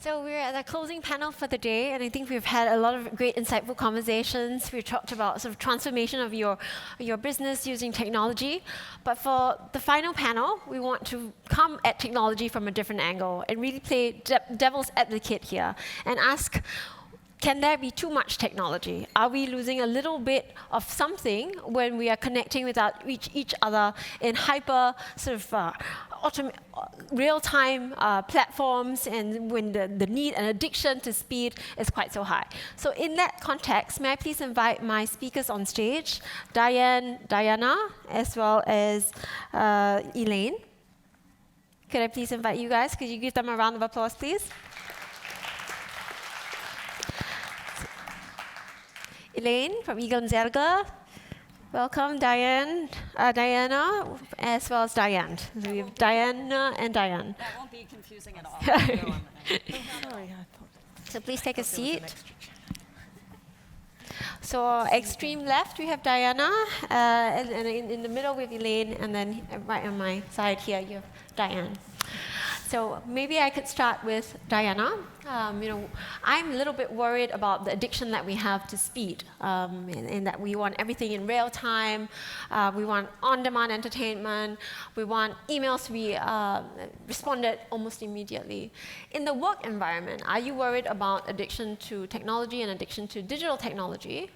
So we're at the closing panel for the day, and I think we've had a lot of great insightful conversations. We've talked about sort of transformation of your business using technology. But for the final panel, we want to come at technology from a different angle and really play devil's advocate here and ask, can there be too much technology? Are we losing a little bit of something when we are connecting with each other in hyper sort of real-time platforms, and when the need and addiction to speed is quite so high? So in that context, may I please invite my speakers on stage, Diana, as well as Elaine. Could I please invite you guys? Could you give them a round of applause, please? Elaine from Egon Zerger. Welcome, Diana, as well as Diane. So we have Diana and Diane. That won't be confusing at all. So please take a seat. So extreme left, we have Diana, and in the middle we have Elaine, and then right on my side here, you have Diane. So maybe I could start with Diana. I'm a little bit worried about the addiction that we have to speed, in that we want everything in real time, we want on-demand entertainment, we want emails to be responded almost immediately. In the work environment, are you worried about addiction to technology and addiction to digital technology?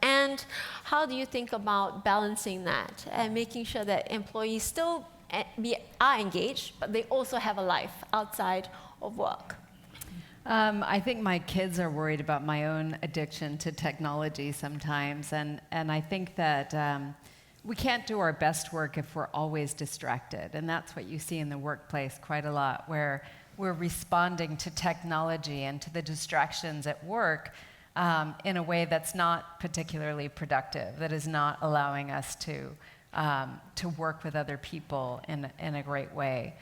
And how do you think about balancing that and making sure that employees still are engaged, but they also have a life outside of work? I think my kids are worried about my own addiction to technology sometimes, and I think that we can't do our best work if we're always distracted, and that's what you see in the workplace quite a lot, where we're responding to technology and to the distractions at work in a way that's not particularly productive, that is not allowing us to work with other people in a great way.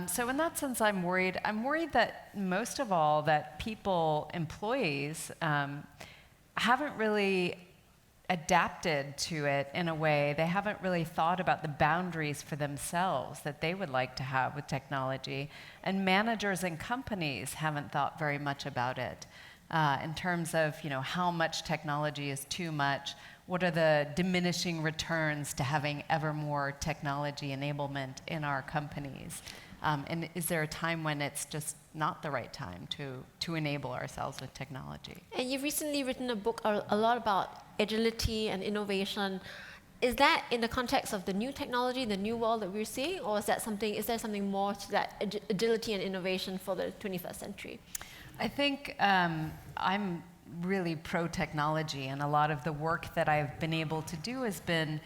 So in that sense, I'm worried. I'm worried that most of all that employees, haven't really adapted to it in a way. They haven't really thought about the boundaries for themselves that they would like to have with technology. And managers and companies haven't thought very much about it in terms of how much technology is too much. What are the diminishing returns to having ever more technology enablement in our companies? And is there a time when it's just not the right time to enable ourselves with technology? And you've recently written a book a lot about agility and innovation. Is that in the context of the new technology, the new world that we're seeing, or is there something more to that agility and innovation for the 21st century? I think I'm really pro-technology, and a lot of the work that I've been able to do has been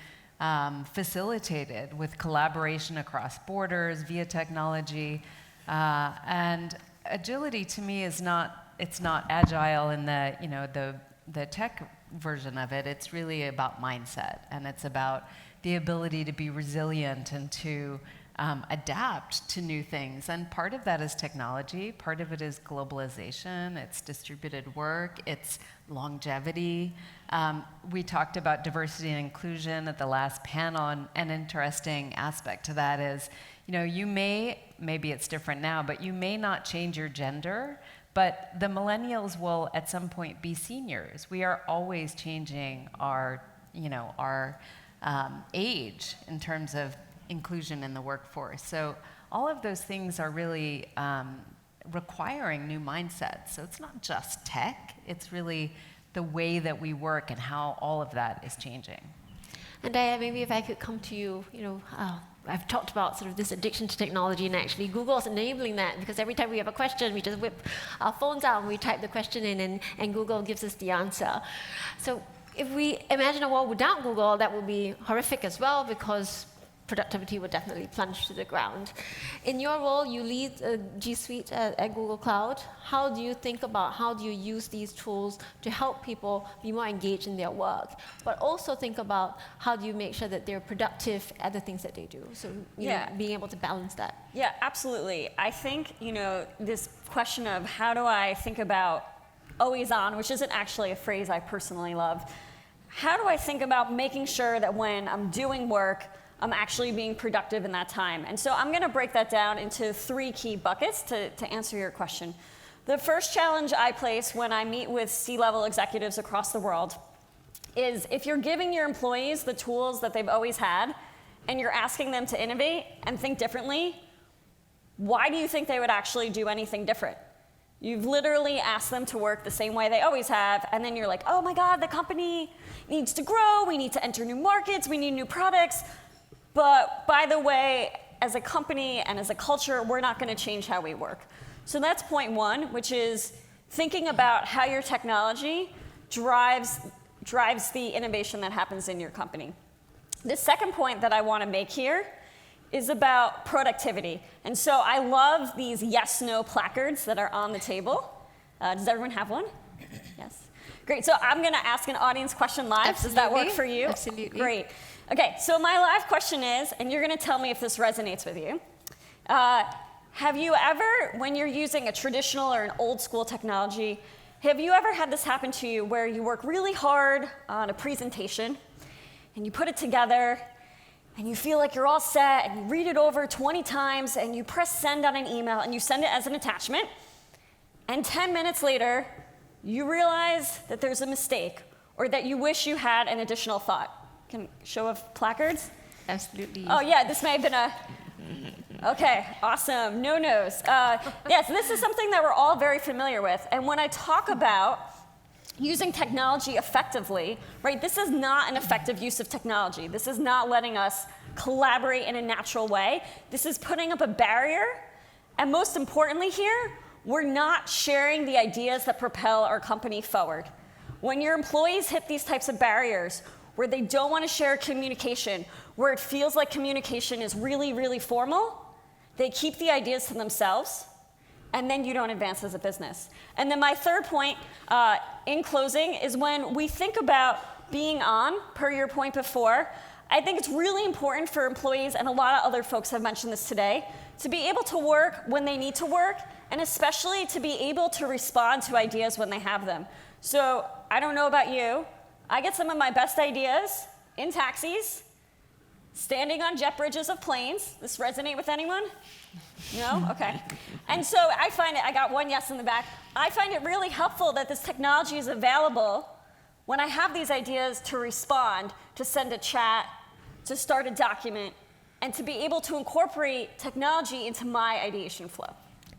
facilitated with collaboration across borders via technology. And agility to me it's not agile in the tech version of it. It's really about mindset, and it's about the ability to be resilient and to adapt to new things. And part of that is technology, part of it is globalization, it's distributed work, it's longevity. We talked about diversity and inclusion at the last panel, and an interesting aspect to that is, maybe it's different now, but you may not change your gender, but the millennials will at some point be seniors. We are always changing our age in terms of inclusion in the workforce. So all of those things are really requiring new mindsets. So it's not just tech, it's really the way that we work and how all of that is changing. And Diane, maybe if I could come to you, I've talked about sort of this addiction to technology, and actually Google's enabling that, because every time we have a question, we just whip our phones out and we type the question in, and Google gives us the answer. So if we imagine a world without Google, that would be horrific as well, because productivity would definitely plunge to the ground. In your role, you lead G Suite at Google Cloud. How do you use these tools to help people be more engaged in their work, but also think about how do you make sure that they're productive at the things that they do? So being able to balance that. Yeah, absolutely. I think this question of how do I think about always on, which isn't actually a phrase I personally love. How do I think about making sure that when I'm doing work, I'm actually being productive in that time? And so I'm going to break that down into 3 key buckets to answer your question. The first challenge I place when I meet with C-level executives across the world is if you're giving your employees the tools that they've always had and you're asking them to innovate and think differently, why do you think they would actually do anything different? You've literally asked them to work the same way they always have, and then you're like, oh my God, the company needs to grow, we need to enter new markets, we need new products. But by the way, as a company and as a culture, we're not going to change how we work. So that's point one, which is thinking about how your technology drives the innovation that happens in your company. The second point that I want to make here is about productivity. And so I love these yes/no placards that are on the table. Does everyone have one? Yes. Great. So I'm going to ask an audience question live. Absolutely. Does that work for you? Absolutely. Great. Okay, so my live question is, and you're going to tell me if this resonates with you. Have you ever, when you're using a traditional or an old school technology, have you ever had this happen to you where you work really hard on a presentation and you put it together and you feel like you're all set and you read it over 20 times and you press send on an email and you send it as an attachment, and 10 minutes later you realize that there's a mistake or that you wish you had an additional thought? Can show of placards? Absolutely. Oh yeah, this may have been a, okay, awesome, no-nos. Yes, this is something that we're all very familiar with, and when I talk about using technology effectively, right, this is not an effective use of technology. This is not letting us collaborate in a natural way. This is putting up a barrier, and most importantly here, we're not sharing the ideas that propel our company forward. When your employees hit these types of barriers, where they don't want to share communication, where it feels like communication is really, really formal, they keep the ideas to themselves, and then you don't advance as a business. And then my third point, in closing, is when we think about being on, per your point before, I think it's really important for employees, and a lot of other folks have mentioned this today, to be able to work when they need to work, and especially to be able to respond to ideas when they have them. So I don't know about you, I get some of my best ideas in taxis, standing on jet bridges of planes. This resonate with anyone? No? Okay. And so I find it, I got one yes in the back. I find it really helpful that this technology is available when I have these ideas to respond, to send a chat, to start a document, and to be able to incorporate technology into my ideation flow.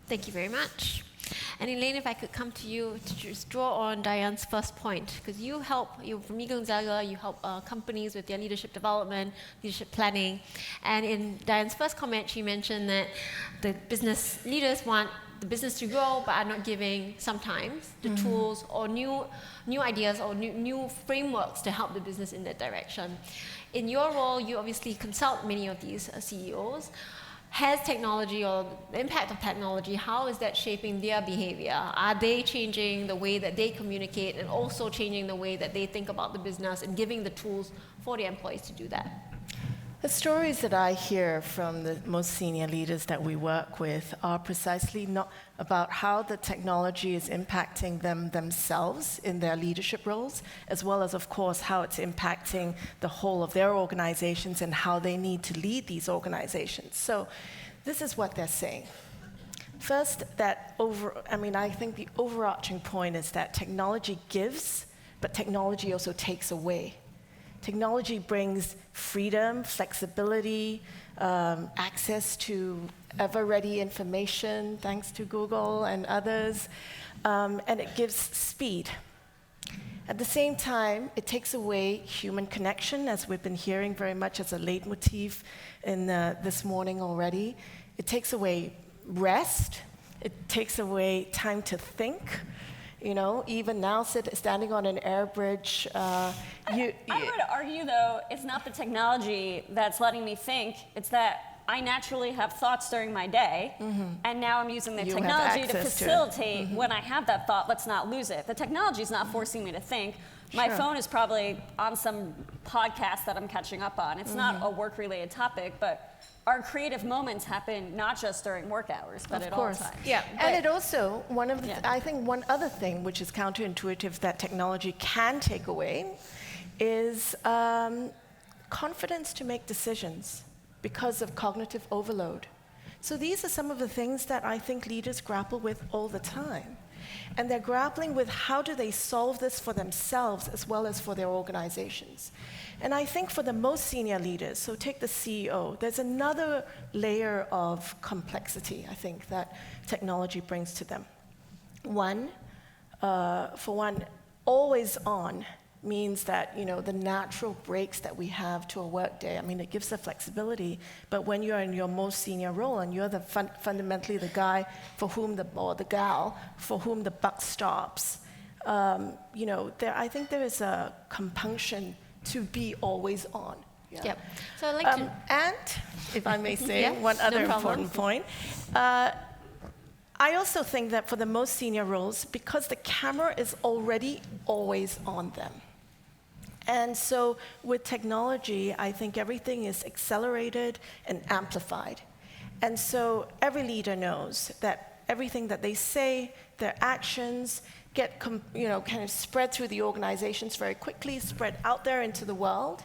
Thank you very much. And Elaine, if I could come to you to just draw on Diane's first point, because you from Miguel Gonzaga, you help companies with their leadership development, leadership planning. And in Diane's first comment, she mentioned that the business leaders want the business to grow, but are not giving sometimes the tools or new ideas or new frameworks to help the business in that direction. In your role, you obviously consult many of these CEOs. Has technology or the impact of technology, how is that shaping their behavior? Are they changing the way that they communicate and also changing the way that they think about the business and giving the tools for their employees to do that? The stories that I hear from the most senior leaders that we work with are precisely not about how the technology is impacting them themselves in their leadership roles, as well as, of course, how it's impacting the whole of their organizations and how they need to lead these organizations. So this is what they're saying. First, I think the overarching point is that technology gives, but technology also takes away. Technology brings freedom, flexibility, access to ever-ready information, thanks to Google and others, and it gives speed. At the same time, it takes away human connection, as we've been hearing very much as a leitmotif in this morning already. It takes away rest. It takes away time to think. You know, even now, standing on an air bridge, I would argue, though, it's not the technology that's letting me think. It's that I naturally have thoughts during my day, and now I'm using the technology to facilitate when I have that thought, let's not lose it. The technology is not forcing me to think. My phone is probably on some podcast that I'm catching up on. It's not a work-related topic, but our creative moments happen not just during work hours, but at all times. Yeah, and it also, I think one other thing which is counterintuitive that technology can take away is confidence to make decisions because of cognitive overload. So these are some of the things that I think leaders grapple with all the time. And they're grappling with how do they solve this for themselves as well as for their organizations. And I think for the most senior leaders, so take the CEO, there's another layer of complexity, I think, that technology brings to them. For one, always on means that, the natural breaks that we have to a workday, it gives the flexibility, but when you're in your most senior role and you're fundamentally the guy for whom or the gal for whom the buck stops, I think there is a compunction to be always on. Yeah. Yep. So I'd like to... And, if I may say, Yeah, one other no important point, I also think that for the most senior roles, because the camera is already always on them. And so with technology, I think everything is accelerated and amplified. And so every leader knows that everything that they say, their actions, get kind of spread through the organizations very quickly, spread out there into the world.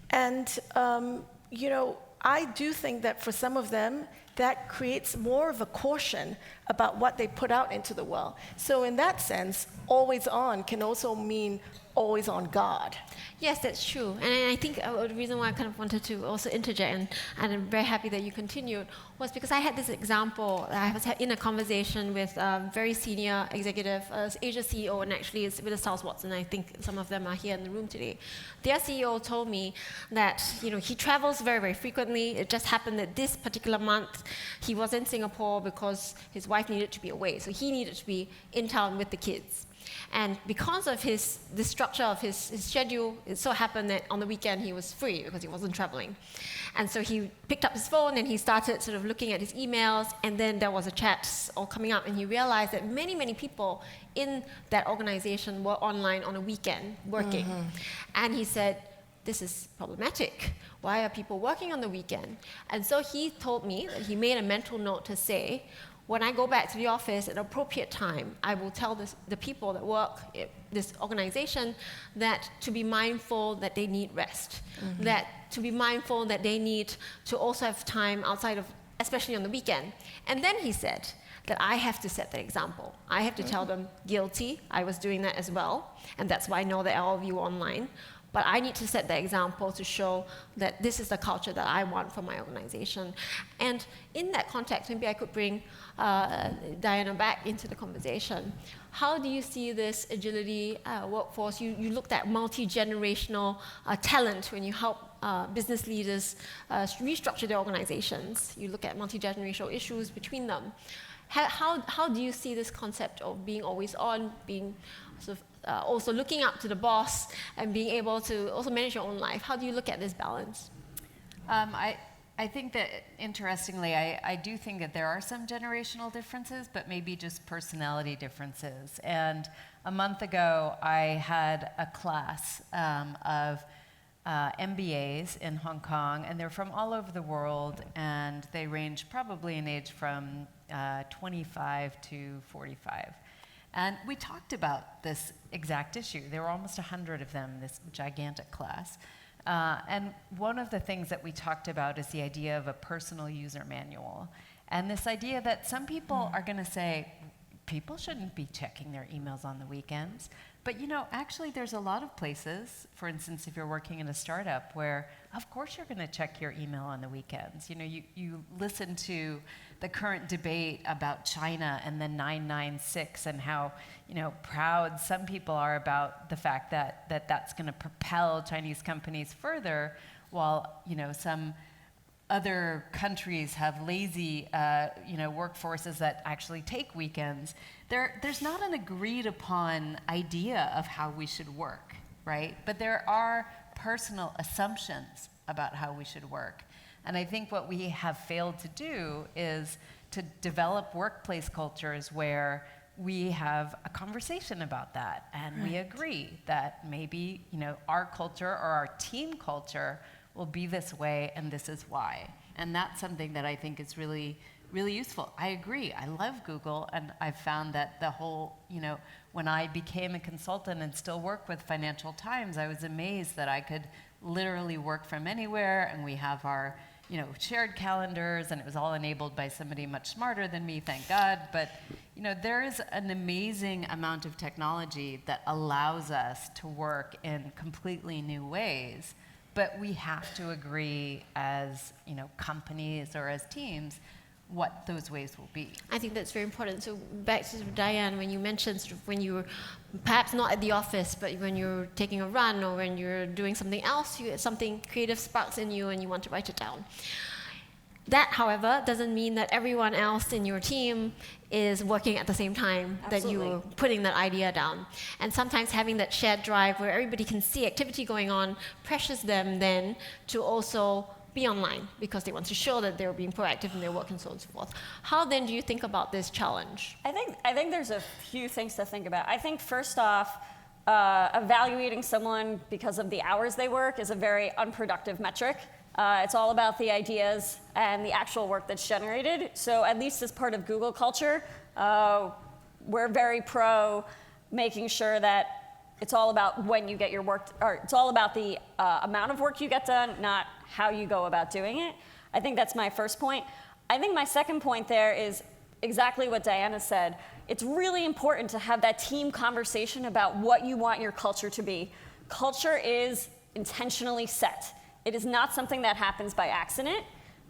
And I do think that for some of them, that creates more of a caution about what they put out into the world. So in that sense, always on can also mean always on guard. Yes, that's true. And I think the reason why I kind of wanted to also interject, and I'm very happy that you continued, was because I had this example. I was in a conversation with a very senior executive, Asia CEO, and actually it's with the South Watson. I think some of them are here in the room today. Their CEO told me that he travels very, very frequently. It just happened that this particular month he was in Singapore because his wife needed to be away, so he needed to be in town with the kids. And because of the structure of his schedule, it so happened that on the weekend he was free because he wasn't traveling. And so he picked up his phone and he started sort of looking at his emails, and then there was a chat all coming up, and he realized that many, many people in that organization were online on a weekend working. And he said, this is problematic. Why are people working on the weekend? And so he told me that he made a mental note to say, when I go back to the office at an appropriate time, I will tell the people that work at this organization that to be mindful that they need rest, that to be mindful that they need to also have time outside of, especially on the weekend. And then he said that I have to set the example. I have to tell them, guilty, I was doing that as well, and that's why I know that all of you are online. But I need to set the example to show that this is the culture that I want for my organization. And in that context, maybe I could bring Diana back into the conversation. How do you see this agility workforce? You looked at multi-generational talent when you help business leaders restructure their organizations. You look at multi-generational issues between them. How do you see this concept of being always on, being sort of also looking up to the boss and being able to also manage your own life? How do you look at this balance? I think that, interestingly, I do think that there are some generational differences, but maybe just personality differences. And a month ago, I had a class of MBAs in Hong Kong, and they're from all over the world, and they range probably in age from 25 to 45. And we talked about this exact issue. There were almost 100 of them, this gigantic class. And one of the things that we talked about is the idea of a personal user manual. And this idea that some people are going to say, people shouldn't be checking their emails on the weekends. But actually there's a lot of places, for instance, if you're working in a startup, where of course you're going to check your email on the weekends. You listen to the current debate about China and the 996 and how proud some people are about the fact that that's going to propel Chinese companies further, while some other countries have lazy workforces that actually take weekends. There's not an agreed upon idea of how we should work, right? But there are personal assumptions about how we should work. And I think what we have failed to do is to develop workplace cultures where we have a conversation about that, and we agree that maybe our culture or our team culture will be this way, and this is why. And that's something that I think is really, really useful. I agree. I love Google, and I've found that the whole, when I became a consultant and still work with Financial Times, I was amazed that I could literally work from anywhere, and we have our shared calendars, and it was all enabled by somebody much smarter than me, thank God. But there is an amazing amount of technology that allows us to work in completely new ways. But we have to agree as companies or as teams what those ways will be. I think that's very important. So back to Diane, when you mentioned when you were perhaps not at the office, but when you're taking a run or when you're doing something else, something creative sparks in you and you want to write it down. That, however, doesn't mean that everyone else in your team is working at the same time that you're putting that idea down. And sometimes having that shared drive where everybody can see activity going on pressures them then to also be online because they want to show that they're being proactive in their work and so on and so forth. How then do you think about this challenge? I think there's a few things to think about. I think first off, evaluating someone because of the hours they work is a very unproductive metric. It's all about the ideas and the actual work that's generated. So at least as part of Google culture, we're very pro making sure that it's all about when you get your work, or it's all about the amount of work you get done, not how you go about doing it. I think that's my first point. I think my second point there is exactly what Diana said. It's really important to have that team conversation about what you want your culture to be. Culture is intentionally set. It is not something that happens by accident.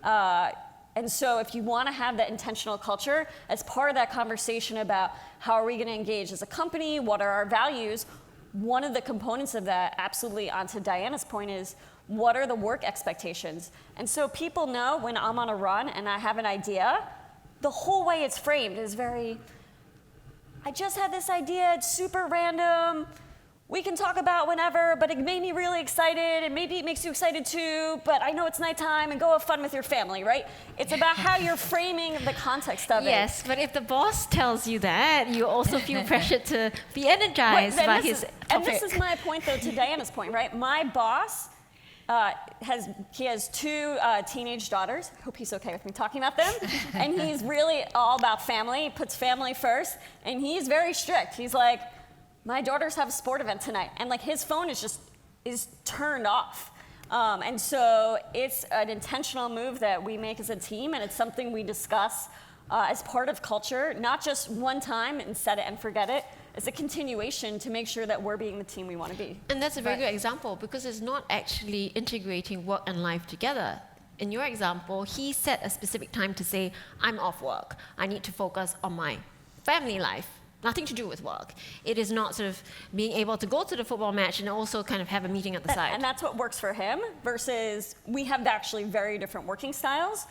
And so if you want to have that intentional culture, as part of that conversation about how are we going to engage as a company, what are our values, one of the components of that, absolutely onto Diana's point, is what are the work expectations? And so people know when I'm on a run and I have an idea, the whole way it's framed is very, I just had this idea, it's super random, we can talk about whenever, but it made me really excited, and maybe it makes you excited too, but I know it's nighttime, and go have fun with your family, right? It's about how you're framing the context of it. Yes, but if the boss tells you that, you also feel pressured to be energized by his topic. And this is my point, though, to Diana's point, right? My boss, he has two teenage daughters. I hope he's okay with me talking about them. And he's really all about family. He puts family first, and he's very strict. He's like, my daughters have a sport event tonight, and like his phone is turned off. And so it's an intentional move that we make as a team, and it's something we discuss as part of culture, not just one time and set it and forget it. It's a continuation to make sure that we're being the team we want to be. And that's a very good example because it's not actually integrating work and life together. In your example, he set a specific time to say, I'm off work. I need to focus on my family life. Nothing to do with work. It is not sort of being able to go to the football match and also kind of have a meeting at the side. And that's what works for him versus we have actually very different working styles.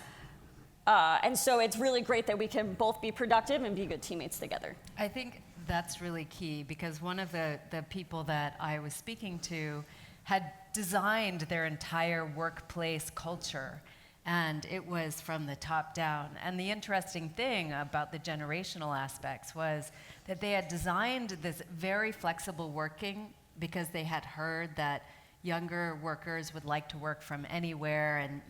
And so it's really great that we can both be productive and be good teammates together. I think that's really key because one of the people that I was speaking to had designed their entire workplace culture. And it was from the top down. And the interesting thing about the generational aspects was that they had designed this very flexible working because they had heard that younger workers would like to work from anywhere and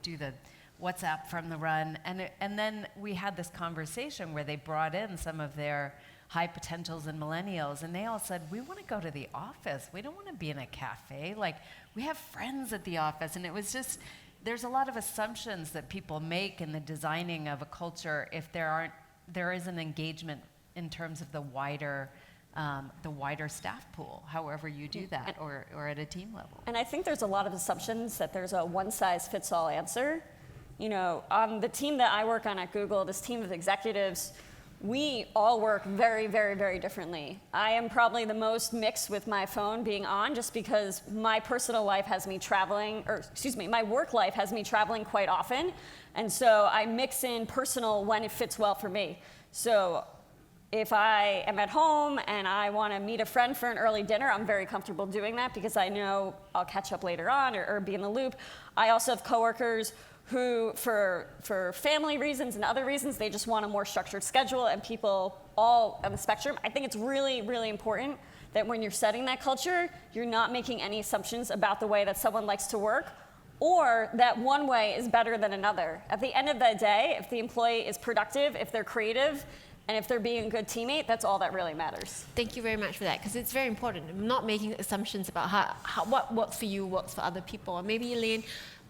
do the WhatsApp from the run. And then we had this conversation where they brought in some of their high potentials and millennials, and they all said, we want to go to the office. We don't want to be in a cafe. Like, we have friends at the office. And it was just, there's a lot of assumptions that people make in the designing of a culture if there isn't engagement in terms of the wider staff pool, however you do that, or at a team level. And I think there's a lot of assumptions that there's a one-size-fits-all answer. On the team that I work on at Google, this team of executives, we all work very, very, very differently. I am probably the most mixed with my phone being on just because my personal life has me traveling, my work life has me traveling quite often. And so I mix in personal when it fits well for me. So if I am at home and I want to meet a friend for an early dinner, I'm very comfortable doing that because I know I'll catch up later on or be in the loop. I also have coworkers who, for family reasons and other reasons, they just want a more structured schedule, and people all on the spectrum. I think it's really, really important that when you're setting that culture, you're not making any assumptions about the way that someone likes to work or that one way is better than another. At the end of the day, if the employee is productive, if they're creative, and if they're being a good teammate, that's all that really matters. Thank you very much for that, because it's very important. Not making assumptions about how what works for you works for other people. And maybe, Elaine,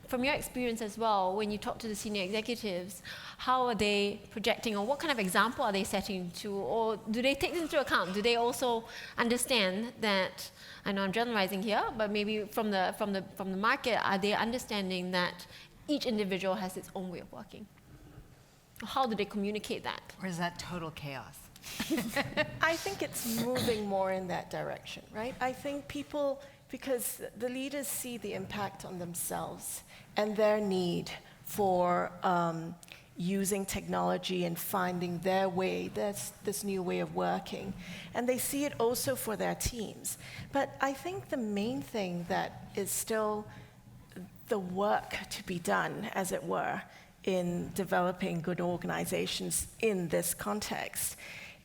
from your experience as well, when you talk to the senior executives, how are they projecting, or what kind of example are they setting to, or do they take this into account? Do they also understand that, I know I'm generalizing here, but maybe from the market, are they understanding that each individual has its own way of working? How do they communicate that? Or is that total chaos? I think it's moving more in that direction, right? I think people, because the leaders see the impact on themselves and their need for using technology and finding their way, this new way of working. And they see it also for their teams. But I think the main thing that is still the work to be done, as it were, in developing good organizations in this context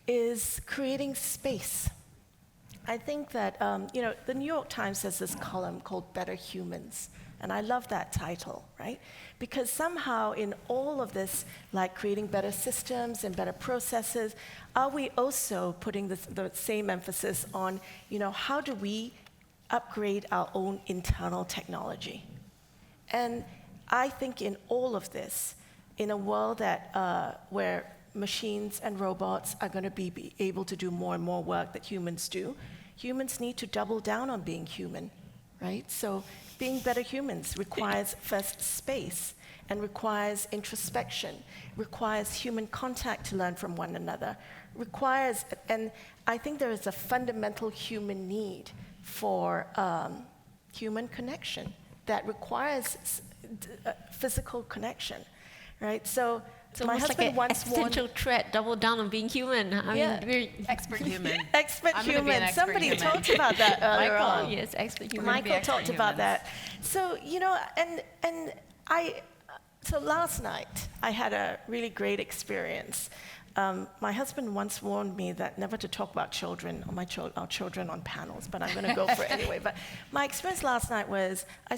is creating space. I think that, the New York Times has this column called Better Humans, and I love that title, right? Because somehow in all of this, like creating better systems and better processes, are we also putting the same emphasis on, how do we upgrade our own internal technology? And I think in all of this, in a world that where machines and robots are going to be able to do more and more work that humans do, humans need to double down on being human, right? So being better humans requires first space and requires introspection, requires human contact to learn from one another, and I think there is a fundamental human need for human connection that requires physical connection, right? So my husband once warned... Essential threat, double down on being human. I mean, we're Expert human. Expert I'm gonna be human. an expert Somebody human. talked about that earlier Michael. on. yes, expert human. Michael Michael talked about humans. that. So, so last night I had a really great experience. My husband once warned me that never to talk about children or our children on panels, but I'm going to go for it anyway. But my experience last night was I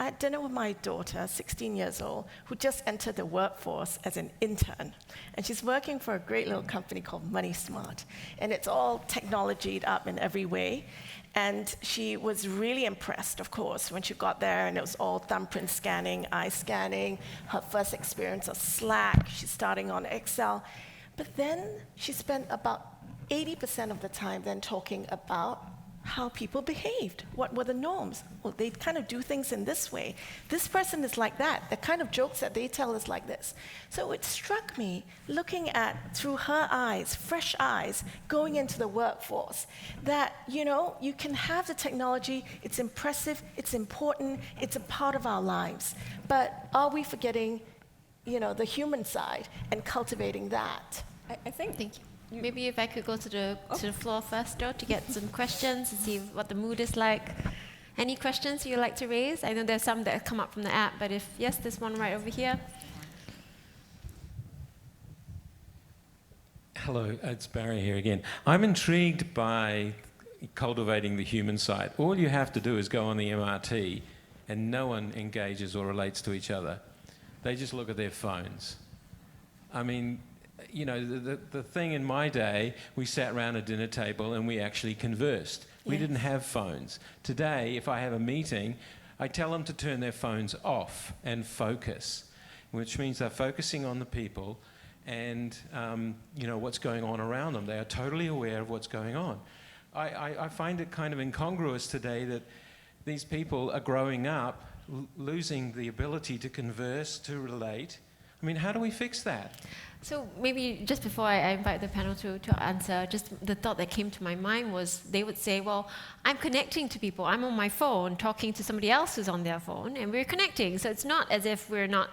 had dinner with my daughter, 16 years old, who just entered the workforce as an intern. And she's working for a great little company called Money Smart. And it's all technologied up in every way. And she was really impressed, of course, when she got there, and it was all thumbprint scanning, eye scanning, her first experience of Slack. She's starting on Excel. But then she spent about 80% of the time then talking about how people behaved. What were the norms? Well, they kind of do things in this way. This person is like that. The kind of jokes that they tell is like this. So it struck me, looking at, through her eyes, fresh eyes, going into the workforce, that, you can have the technology, it's impressive, it's important, it's a part of our lives. But are we forgetting the human side and cultivating that? I think. Thank you. Maybe if I could go to the floor first, though, to get some questions and see what the mood is like. Any questions you'd like to raise? I know there's some that have come up from the app, but yes, there's one right over here. Hello, it's Barry here again. I'm intrigued by cultivating the human side. All you have to do is go on the MRT and no one engages or relates to each other. They just look at their phones. I mean, the thing in my day, we sat around a dinner table and we actually conversed. We didn't have phones. Today, if I have a meeting, I tell them to turn their phones off and focus, which means they're focusing on the people and what's going on around them. They are totally aware of what's going on. I find it kind of incongruous today that these people are growing up losing the ability to converse, to relate. I mean, how do we fix that? So maybe just before I invite the panel to answer, just the thought that came to my mind was they would say, well, I'm connecting to people. I'm on my phone talking to somebody else who's on their phone, and we're connecting. So it's not as if we're not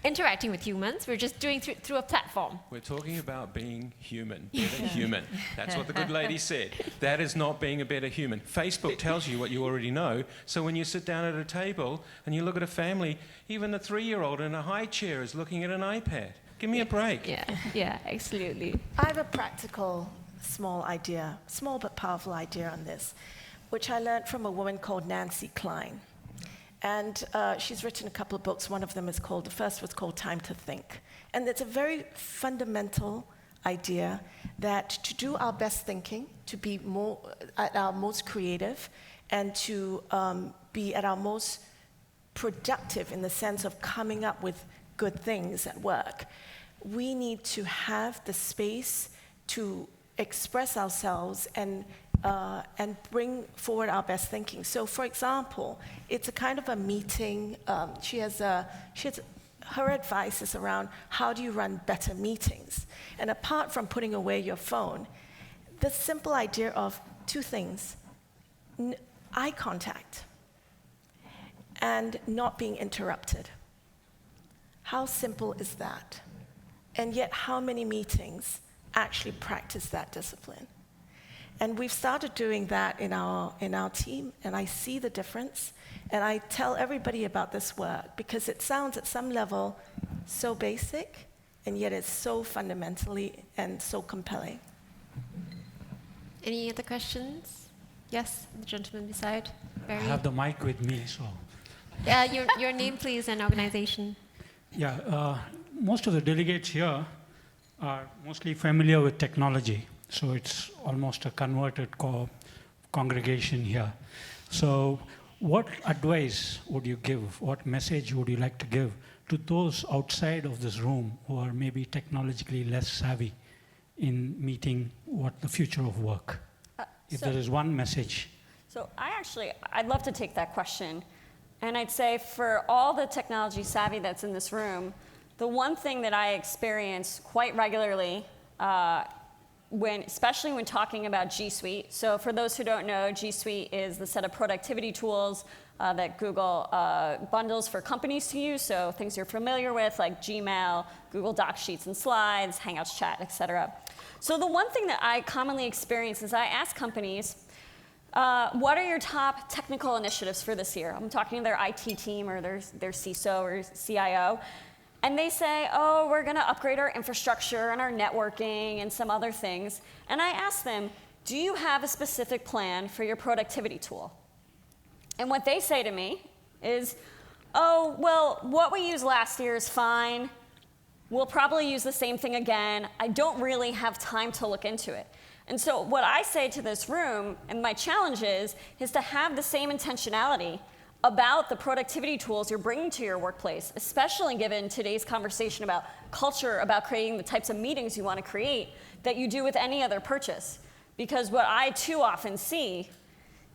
interacting with humans. We're just doing through a platform. We're talking about being human, better human. That's what the good lady said. That is not being a better human. Facebook tells you what you already know. So when you sit down at a table and you look at a family, even the 3-year-old in a high chair is looking at an iPad. Give me a break. Yeah, absolutely. I have a practical, small but powerful idea on this, which I learned from a woman called Nancy Klein. And she's written a couple of books. One of them is the first was called Time to Think. And it's a very fundamental idea that to do our best thinking, to be at our most creative, and to be at our most productive in the sense of coming up with good things at work, we need to have the space to express ourselves and bring forward our best thinking. So, for example, it's a kind of a meeting. Her advice is around how do you run better meetings. And apart from putting away your phone, the simple idea of two things: eye contact and not being interrupted. How simple is that? And yet, how many meetings actually practice that discipline? And we've started doing that in our team, and I see the difference. And I tell everybody about this work because it sounds at some level so basic, and yet it's so fundamentally and so compelling. Any other questions? Yes, the gentleman beside. Barry. I have the mic with me, so. Your name, please, and organization. Yeah, most of the delegates here are mostly familiar with technology, so it's almost a converted congregation here. So what advice would you give, what message would you like to give to those outside of this room who are maybe technologically less savvy in meeting what the future of work? If there is one message. So I'd love to take that question. And I'd say for all the technology savvy that's in this room, the one thing that I experience quite regularly, especially when talking about G Suite. So for those who don't know, G Suite is the set of productivity tools that Google bundles for companies to use. So things you're familiar with, like Gmail, Google Docs, Sheets and Slides, Hangouts Chat, et cetera. So the one thing that I commonly experience is I ask companies, what are your top technical initiatives for this year? I'm talking to their IT team or their CISO or CIO. And they say, oh, we're going to upgrade our infrastructure and our networking and some other things. And I ask them, do you have a specific plan for your productivity tool? And what they say to me is, oh, well, what we used last year is fine. We'll probably use the same thing again. I don't really have time to look into it. And so what I say to this room, and my challenge is to have the same intentionality about the productivity tools you're bringing to your workplace, especially given today's conversation about culture, about creating the types of meetings you want to create, that you do with any other purchase. Because what I too often see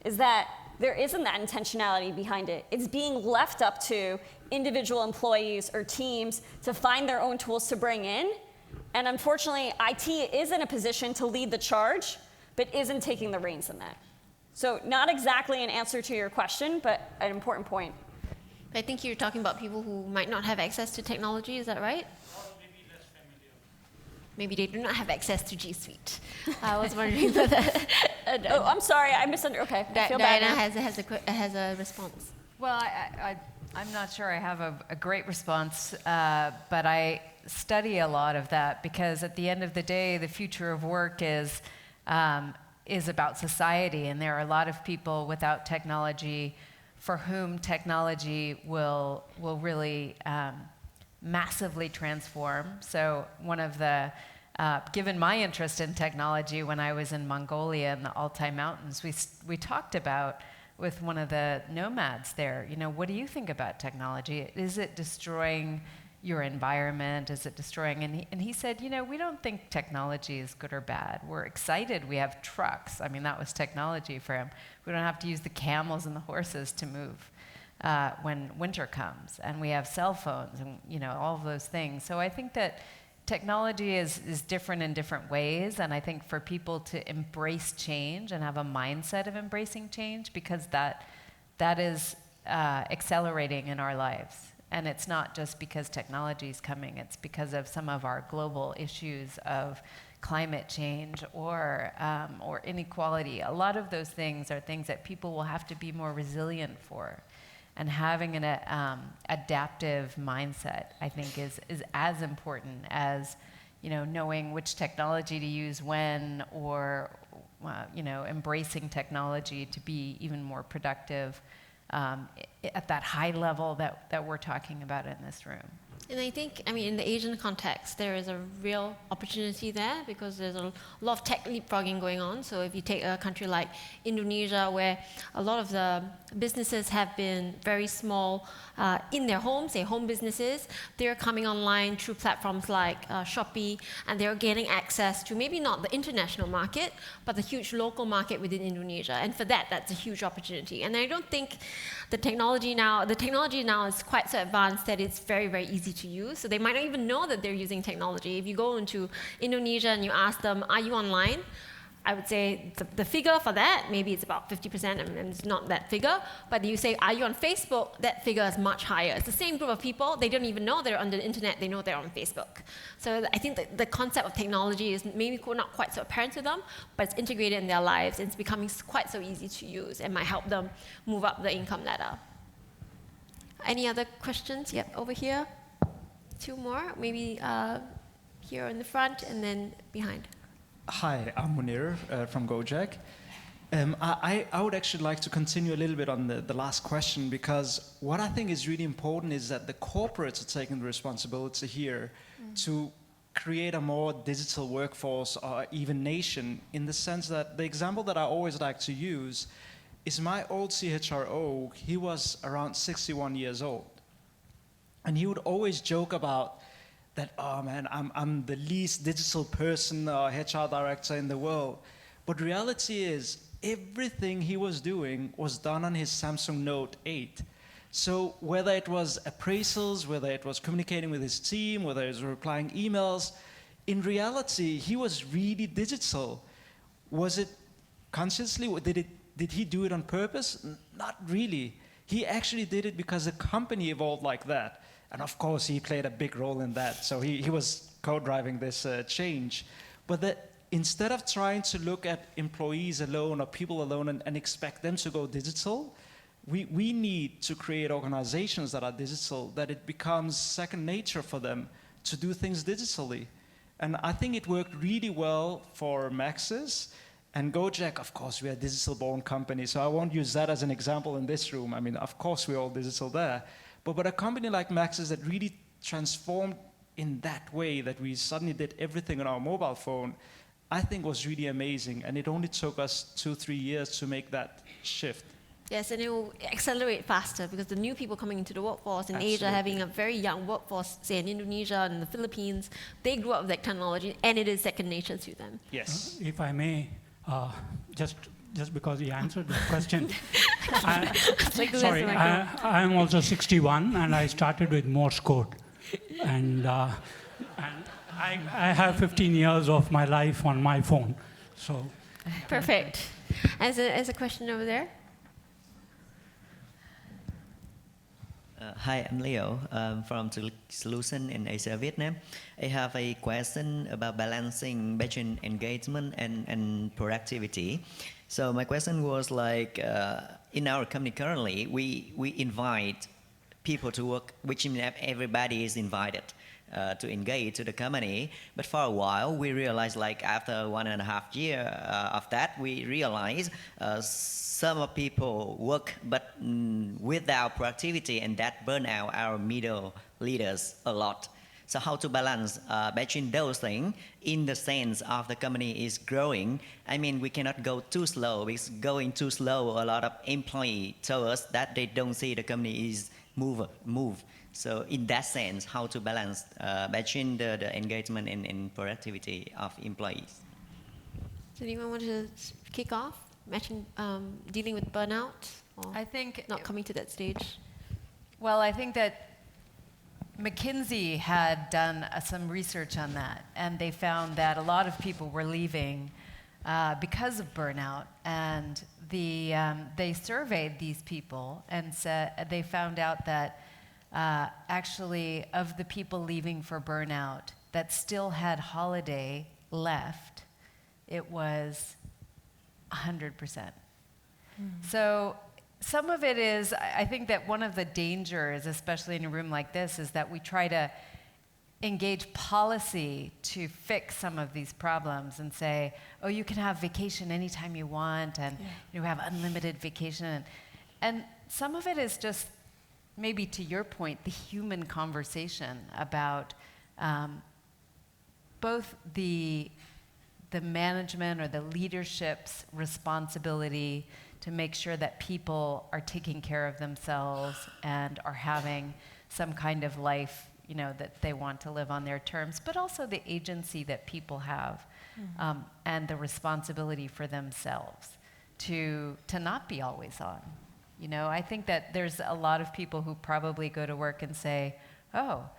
is that there isn't that intentionality behind it. It's being left up to individual employees or teams to find their own tools to bring in. And unfortunately, IT is in a position to lead the charge, but isn't taking the reins in that. So not exactly an answer to your question, but an important point. I think you're talking about people who might not have access to technology, is that right? Or maybe less familiar. Maybe they do not have access to G Suite. I was wondering whether... Oh, I'm sorry, I misunderstood. Okay, I feel bad Diana now. has a response. Well, I'm not sure I have a great response, but I study a lot of that because at the end of the day, the future of work is about society, and there are a lot of people without technology for whom technology will really massively transform. So one of the, given my interest in technology when I was in Mongolia in the Altai Mountains, we talked about with one of the nomads there, what do you think about technology? Is it destroying your environment? Is it destroying? And he said, we don't think technology is good or bad. We're excited we have trucks. I mean, that was technology for him. We don't have to use the camels and the horses to move when winter comes. And we have cell phones and, all of those things. So I think that technology is different in different ways. And I think for people to embrace change and have a mindset of embracing change, because that is accelerating in our lives. And it's not just because technology is coming, it's because of some of our global issues of climate change or inequality. A lot of those things are things that people will have to be more resilient for. And having an adaptive mindset, I think, is as important as knowing which technology to use when, or embracing technology to be even more productive at that high level that we're talking about in this room. And I think, I mean, in the Asian context, there is a real opportunity there because there's a lot of tech leapfrogging going on. So if you take a country like Indonesia, where a lot of the businesses have been very small in their homes, say home businesses, they're coming online through platforms like Shopee, and they're getting access to maybe not the international market, but the huge local market within Indonesia. And for that, that's a huge opportunity. And I don't think the technology now is quite so advanced that it's very, very easy to use. So they might not even know that they're using technology. If you go into Indonesia and you ask them, are you online? I would say the figure for that, maybe it's about 50%, and it's not that figure. But you say, are you on Facebook? That figure is much higher. It's the same group of people. They don't even know they're on the internet. They know they're on Facebook. So I think that the concept of technology is maybe not quite so apparent to them, but it's integrated in their lives. And it's becoming quite so easy to use and might help them move up the income ladder. Any other questions? Yep, over here. 2 more, maybe here in the front and then behind. Hi, I'm Munir from Gojek. I would actually like to continue a little bit on the last question, because what I think is really important is that the corporates are taking the responsibility here to create a more digital workforce or even nation, in the sense that the example that I always like to use is my old CHRO. He was around 61 years old. And he would always joke about that, oh man, I'm the least digital person or HR director in the world. But reality is, everything he was doing was done on his Samsung Note 8. So whether it was appraisals, whether it was communicating with his team, whether it was replying emails, in reality, he was really digital. Was it consciously? Did he do it on purpose? Not really. He actually did it because the company evolved like that. And of course, he played a big role in that. So he was co-driving this change. But that instead of trying to look at employees alone or people alone and expect them to go digital, we need to create organizations that are digital, that it becomes second nature for them to do things digitally. And I think it worked really well for Maxis. And Gojek, of course, we're a digital-born company, so I won't use that as an example in this room. I mean, of course, we're all digital there. But a company like Maxis that really transformed in that way, that we suddenly did everything on our mobile phone, I think was really amazing. And it only took us 2-3 years to make that shift. Yes, and it will accelerate faster because the new people coming into the workforce in Asia, having a very young workforce, say in Indonesia and the Philippines, they grew up with that technology, and it is second nature to them. Yes. If I may, just because he answered the question. I am also 61, and I started with Morse code. And I have 15 years of my life on my phone. So. Perfect. As a question over there. Hi, I'm Leo from Solution in Asia, Vietnam. I have a question about balancing between engagement and productivity. So my question was like, in our company currently, we invite people to work, which means everybody is invited to engage to the company. But for a while, we realized, like after 1.5 years of that, we realized some people work but without productivity, and that burn out our middle leaders a lot. So how to balance between those things in the sense of the company is growing. I mean, we cannot go too slow, because going too slow, a lot of employees tell us that they don't see the company is move. So in that sense, how to balance between the engagement and productivity of employees. Does anyone want to kick off? Dealing with burnout? Or I think not coming to that stage? Well, I think that McKinsey had done some research on that, and they found that a lot of people were leaving because of burnout, and they surveyed these people and said they found out that actually of the people leaving for burnout that still had holiday left, it was 100%. So some of it is, I think that one of the dangers, especially in a room like this, is that we try to engage policy to fix some of these problems and say, oh, you can have vacation anytime you want, and you have unlimited vacation. And some of it is just maybe to your point, the human conversation about both the management or the leadership's responsibility to make sure that people are taking care of themselves and are having some kind of life, you know, that they want to live on their terms, but also the agency that people have, and the responsibility for themselves to not be always on. You know, I think that there's a lot of people who probably go to work and say, oh,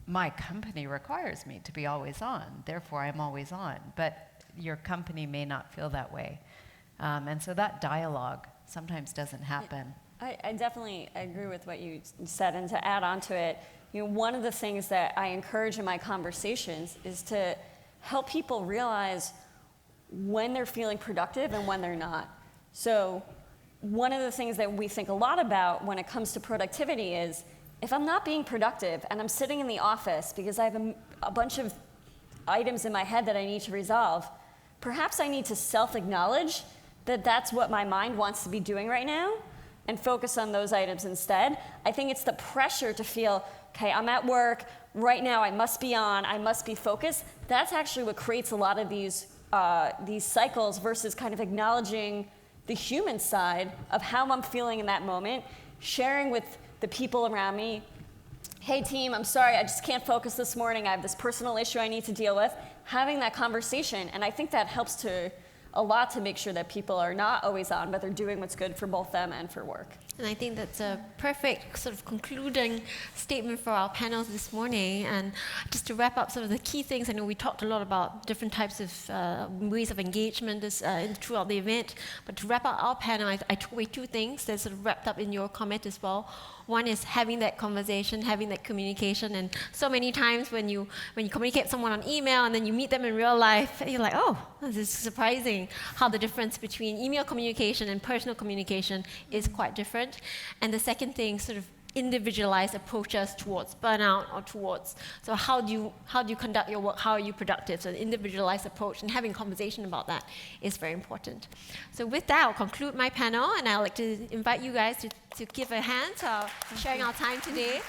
my company requires me to be always on, therefore I'm always on. But your company may not feel that way. And so that dialogue sometimes doesn't happen. I definitely agree with what you said, and to add on to it, you know, one of the things that I encourage in my conversations is to help people realize when they're feeling productive and when they're not. So one of the things that we think a lot about when it comes to productivity is, if I'm not being productive and I'm sitting in the office because I have a bunch of items in my head that I need to resolve, perhaps I need to self-acknowledge that that's what my mind wants to be doing right now and focus on those items instead. I think it's the pressure to feel, okay, I'm at work, right now I must be on, I must be focused. That's actually what creates a lot of these cycles versus kind of acknowledging the human side of how I'm feeling in that moment, sharing with the people around me, hey team, I'm sorry, I just can't focus this morning, I have this personal issue I need to deal with, having that conversation. And I think that helps a lot to make sure that people are not always on, but they're doing what's good for both them and for work. And I think that's a perfect sort of concluding statement for our panels this morning. And just to wrap up some of the key things, I know we talked a lot about different types of ways of engagement throughout the event, but to wrap up our panel, I took away two things that's sort of wrapped up in your comment as well. One is having that conversation, having that communication, and so many times when you communicate with someone on email and then you meet them in real life, you're like, oh, this is surprising how the difference between email communication and personal communication is quite different. And the second thing, sort of individualized approaches towards burnout or towards, so how do you conduct your work, how are you productive? So an individualized approach and having conversation about that is very important. So with that, I'll conclude my panel, and I'd like to invite you guys to give a hand to sharing our time today.